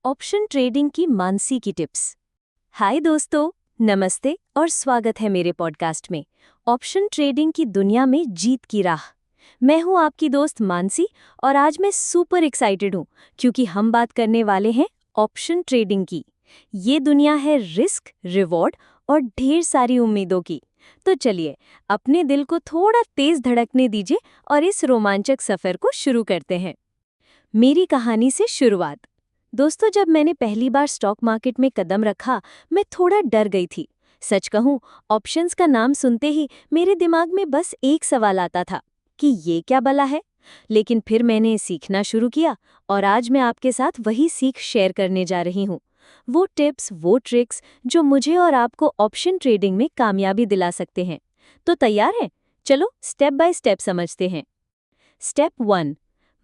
Option trading की मानसी की tips. हाय दोस्तों, नमस्ते और स्वागत है मेरे पॉडकास्ट में ऑप्शन ट्रेडिंग की दुनिया में जीत की राह। मैं हूं आपकी दोस्त मानसी और आज मैं सुपर एक्साइटेड हूं क्योंकि हम बात करने वाले हैं ऑप्शन ट्रेडिंग की। ये दुनिया है रिस्क, रिवॉर्ड और ढेर सारी उम्मीदों की। तो चलिए अपने दिल को थोड़ा तेज धड़कने दीजिए और इस रोमांचक सफर को शुरू करते हैं। मेरी कहानी से शुरुआत। दोस्तों, जब मैंने पहली बार स्टॉक मार्केट में कदम रखा, मैं थोड़ा डर गई थी। सच कहूं, ऑप्शंस का नाम सुनते ही मेरे दिमाग में बस एक सवाल आता था कि ये क्या बला है। लेकिन फिर मैंने सीखना शुरू किया और आज मैं आपके साथ वही सीख शेयर करने जा रही हूँ। वो टिप्स, वो ट्रिक्स जो मुझे और आपको ऑप्शन ट्रेडिंग में कामयाबी दिला सकते हैं। तो तैयार हैं? चलो स्टेप बाय स्टेप समझते हैं। स्टेप 1,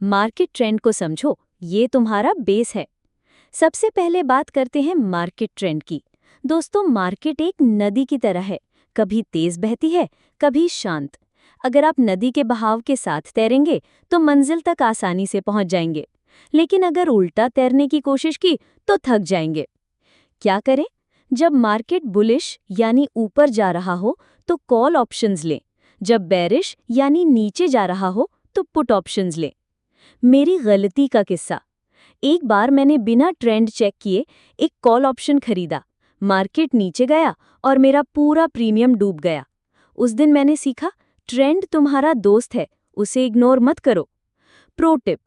मार्केट ट्रेंड को समझो, ये तुम्हारा बेस है। सबसे पहले बात करते हैं मार्केट ट्रेंड की। दोस्तों, मार्केट एक नदी की तरह है, कभी तेज बहती है, कभी शांत। अगर आप नदी के बहाव के साथ तैरेंगे तो मंजिल तक आसानी से पहुंच जाएंगे, लेकिन अगर उल्टा तैरने की कोशिश की तो थक जाएंगे। क्या करें? जब मार्केट बुलिश यानी ऊपर जा रहा हो तो कॉल ऑप्शंस लें, जब बेरिश यानी नीचे जा रहा हो तो पुट ऑप्शंस लें। मेरी गलती का किस्सा। एक बार मैंने बिना ट्रेंड चेक किए एक कॉल ऑप्शन खरीदा। मार्केट नीचे गया और मेरा पूरा प्रीमियम डूब गया। उस दिन मैंने सीखा, ट्रेंड तुम्हारा दोस्त है, उसे इग्नोर मत करो। प्रो टिप: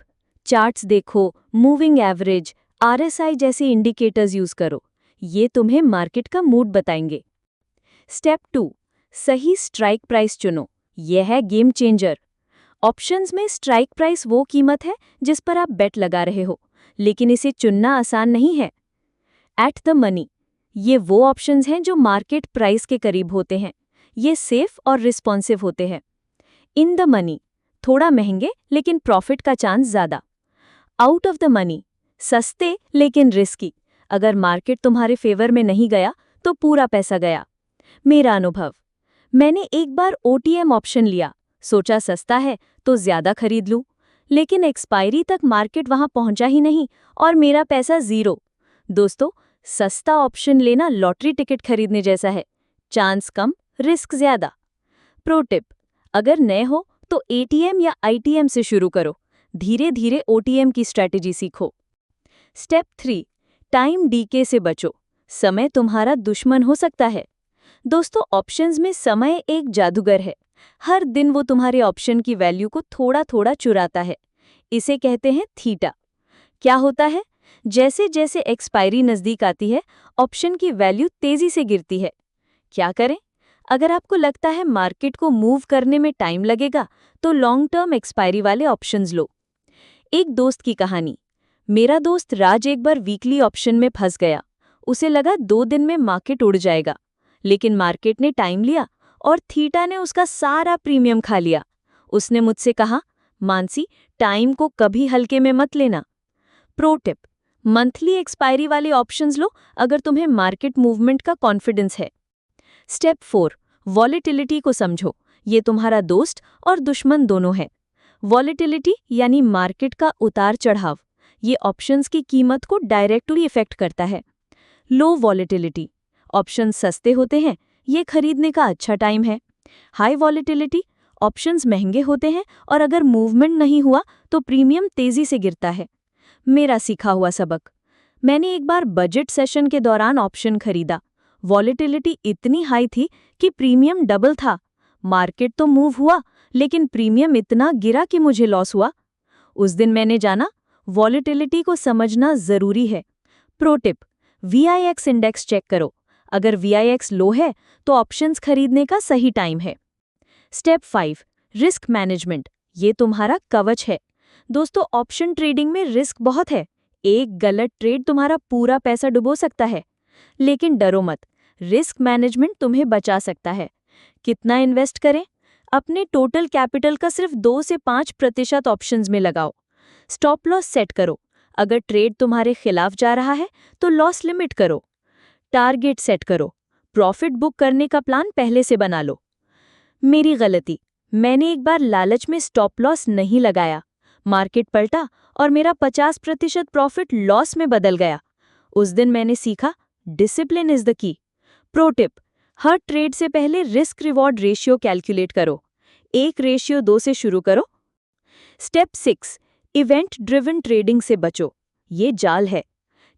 चार्ट्स देखो, मूविंग एवरेज, आरएसआई जैसे इंडिकेटर्स यूज करो। ये तुम्हें मार्केट का मूड बताएंगे। स्टेप 2, सही स्ट्राइक प्राइस चुनो। यह है गेम चेंजर। ऑप्शंस में स्ट्राइक प्राइस वो कीमत है जिस पर आप बेट लगा रहे हो, लेकिन इसे चुनना आसान नहीं है। एट द मनी, ये वो ऑप्शंस हैं जो मार्केट प्राइस के करीब होते हैं। ये सेफ और रिस्पॉन्सिव होते हैं। इन द मनी, थोड़ा महंगे लेकिन प्रॉफिट का चांस ज़्यादा। आउट ऑफ द मनी, सस्ते लेकिन रिस्की। अगर मार्केट तुम्हारे फेवर में नहीं गया तो पूरा पैसा गया। मेरा अनुभव: मैंने एक बार ओटीएम ऑप्शन लिया, सोचा सस्ता है तो ज़्यादा खरीद लूं, लेकिन एक्सपायरी तक मार्केट वहां पहुंचा ही नहीं और मेरा पैसा ज़ीरो। दोस्तों, सस्ता ऑप्शन लेना लॉटरी टिकट खरीदने जैसा है, चांस कम, रिस्क ज़्यादा। प्रो टिप: अगर नए हो तो एटीएम या आईटीएम से शुरू करो, धीरे धीरे ओटीएम की स्ट्रैटेजी सीखो। स्टेप 3, टाइम डीके से बचो, समय तुम्हारा दुश्मन हो सकता है। दोस्तों, ऑप्शंस में समय एक जादूगर है। हर दिन वो तुम्हारे ऑप्शन की वैल्यू को थोड़ा थोड़ा चुराता है। इसे कहते हैं थीटा। क्या होता है? जैसे जैसे एक्सपायरी नज़दीक आती है, ऑप्शन की वैल्यू तेजी से गिरती है। क्या करें? अगर आपको लगता है मार्केट को मूव करने में टाइम लगेगा, तो लॉन्ग टर्म एक्सपायरी वाले ऑप्शंस लो। एक दोस्त की कहानी। मेरा दोस्त राज एक बार वीकली ऑप्शन में फंस गया। उसे लगा 2 दिन में मार्केट उड़ जाएगा, लेकिन मार्केट ने टाइम लिया और थीटा ने उसका सारा प्रीमियम खा लिया। उसने मुझसे कहा, मानसी, टाइम को कभी हल्के में मत लेना। प्रो टिप: मंथली एक्सपायरी वाले ऑप्शंस लो अगर तुम्हें मार्केट मूवमेंट का कॉन्फिडेंस है। स्टेप 4, वॉलेटिलिटी को समझो, ये तुम्हारा दोस्त और दुश्मन दोनों है। वॉलेटिलिटी यानी मार्केट का उतार चढ़ाव, ये ऑप्शंस की कीमत को डायरेक्टली इफेक्ट करता है। लो वॉलेटिलिटी, ऑप्शन सस्ते होते हैं, ये खरीदने का अच्छा टाइम है। हाई वॉलेटिलिटी, ऑप्शंस महंगे होते हैं और अगर मूवमेंट नहीं हुआ तो प्रीमियम तेजी से गिरता है। मेरा सीखा हुआ सबक: मैंने एक बार बजट सेशन के दौरान ऑप्शन खरीदा। वॉलेटिलिटी इतनी हाई थी कि प्रीमियम डबल था। मार्केट तो मूव हुआ, लेकिन प्रीमियम इतना गिरा कि मुझे लॉस हुआ। उस दिन मैंने जाना, वॉलेटिलिटी को समझना जरूरी है। Pro tip: VIX index check करो। अगर वीआईएक्स लो है तो ऑप्शंस खरीदने का सही टाइम है। स्टेप 5, रिस्क मैनेजमेंट, ये तुम्हारा कवच है। दोस्तों, ऑप्शन ट्रेडिंग में रिस्क बहुत है। एक गलत ट्रेड तुम्हारा पूरा पैसा डुबो सकता है। लेकिन डरो मत, रिस्क मैनेजमेंट तुम्हें बचा सकता है। कितना इन्वेस्ट करें? अपने टोटल कैपिटल का सिर्फ 2 से 5% ऑप्शंस में लगाओ। स्टॉप लॉस सेट करो। अगर ट्रेड तुम्हारे खिलाफ जा रहा है तो लॉस लिमिट करो। टारगेट सेट करो। प्रॉफिट बुक करने का प्लान पहले से बना लो। मेरी गलती: मैंने एक बार लालच में स्टॉप लॉस नहीं लगाया। मार्केट पलटा और मेरा 50% प्रॉफिट लॉस में बदल गया। उस दिन मैंने सीखा, discipline is the key. Pro tip, her trade से पहले रिस्क रिवॉर्ड रेशियो कैलकुलेट करो। 1:2 से शुरू करो। स्टेप 6, इवेंट ड्रिवन ट्रेडिंग से बचो। ये जाल है।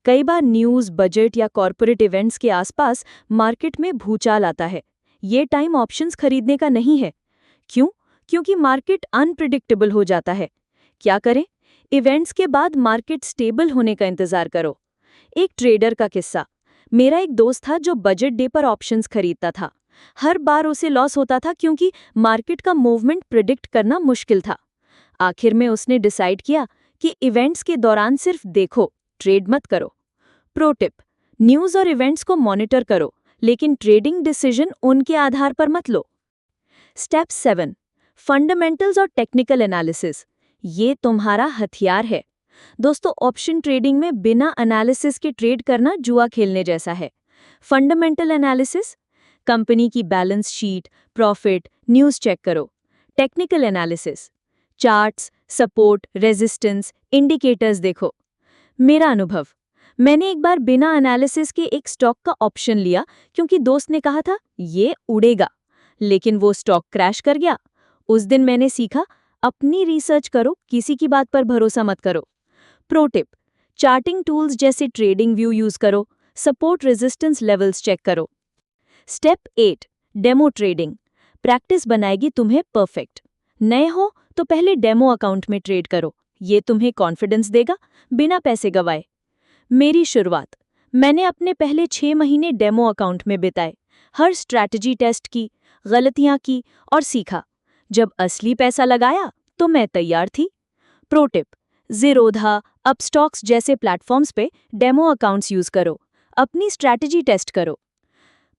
कई बार न्यूज़, बजट या कॉर्पोरेट इवेंट्स के आसपास मार्केट में भूचाल आता है। ये टाइम ऑप्शंस खरीदने का नहीं है। क्यों? क्योंकि मार्केट अनप्रिडिक्टेबल हो जाता है। क्या करें? इवेंट्स के बाद मार्केट स्टेबल होने का इंतजार करो। एक ट्रेडर का किस्सा। मेरा एक दोस्त था जो बजट डे पर ऑप्शंस खरीदता था। हर बार उसे लॉस होता था क्योंकि मार्केट का मूवमेंट प्रिडिक्ट करना मुश्किल था। आखिर में उसने डिसाइड किया कि इवेंट्स के दौरान सिर्फ देखो, ट्रेड मत करो। प्रो टिप, न्यूज़ और इवेंट्स को मॉनिटर करो, लेकिन ट्रेडिंग डिसीजन उनके आधार पर मत लो। स्टेप 7, फंडामेंटल्स और टेक्निकल एनालिसिस। ये तुम्हारा हथियार है। दोस्तों, ऑप्शन ट्रेडिंग में बिना एनालिसिस के ट्रेड करना जुआ खेलने जैसा है। फंडामेंटल एनालिसिस, कंपनी की balance sheet, profit, news check करो। Technical analysis, charts, support, resistance, indicators देखो। मेरा अनुभव, मैंने एक बार बिना एनालिसिस के एक स्टॉक का ऑप्शन लिया क्योंकि दोस्त ने कहा था ये उड़ेगा, लेकिन वो स्टॉक क्रैश कर गया। उस दिन मैंने सीखा, अपनी रिसर्च करो, किसी की बात पर भरोसा मत करो। प्रो टिप, चार्टिंग टूल्स जैसे ट्रेडिंग व्यू यूज करो, सपोर्ट रेजिस्टेंस लेवल्स चेक करो। Step 8, demo trading. प्रैक्टिस बनाएगी तुम्हें परफेक्ट। नए हो तो पहले डेमो अकाउंट में ट्रेड करो। ये तुम्हें कॉन्फिडेंस देगा, बिना पैसे गवाए। मेरी शुरुआत, मैंने अपने पहले 6 महीने डेमो अकाउंट में बिताए। हर स्ट्रैटेजी टेस्ट की, गलतियां की और सीखा। जब असली पैसा लगाया तो मैं तैयार थी। प्रो टिप, ज़ीरोधा, अपस्टॉक्स जैसे प्लेटफॉर्म्स पे डेमो अकाउंट्स यूज करो। अपनी स्ट्रैटेजी टेस्ट करो।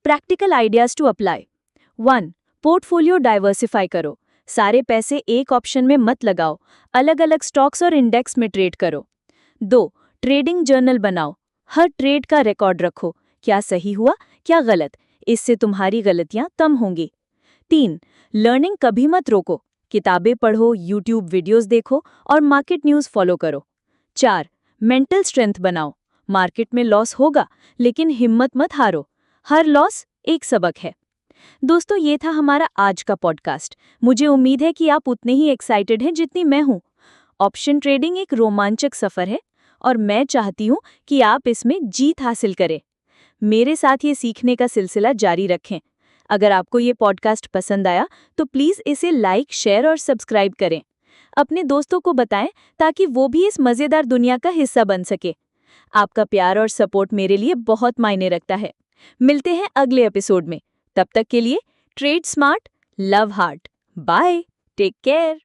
Practical ideas to apply. 1, portfolio diversify करो। सारे पैसे एक ऑप्शन में मत लगाओ, अलग अलग स्टॉक्स और इंडेक्स में ट्रेड करो। 2, ट्रेडिंग जर्नल बनाओ। हर ट्रेड का रिकॉर्ड रखो, क्या सही हुआ, क्या गलत। इससे तुम्हारी गलतियां कम होंगी। 3, लर्निंग कभी मत रोको। किताबें पढ़ो, यूट्यूब वीडियोस देखो और मार्केट न्यूज़ फॉलो करो। 4, मेंटल स्ट्रेंथ बनाओ। मार्केट में लॉस होगा, लेकिन हिम्मत मत हारो। हर लॉस एक सबक है। दोस्तों, ये था हमारा आज का पॉडकास्ट। मुझे उम्मीद है कि आप उतने ही एक्साइटेड हैं जितनी मैं हूँ। ऑप्शन ट्रेडिंग एक रोमांचक सफर है और मैं चाहती हूँ कि आप इसमें जीत हासिल करें। मेरे साथ ये सीखने का सिलसिला जारी रखें। अगर आपको ये पॉडकास्ट पसंद आया तो प्लीज़ इसे लाइक, शेयर और सब्सक्राइब करें। अपने दोस्तों को बताएं ताकि वो भी इस मज़ेदार दुनिया का हिस्सा बन सके। आपका प्यार और सपोर्ट मेरे लिए बहुत मायने रखता है। मिलते हैं अगले एपिसोड में। तब तक के लिए trade smart, love heart. Bye, take care.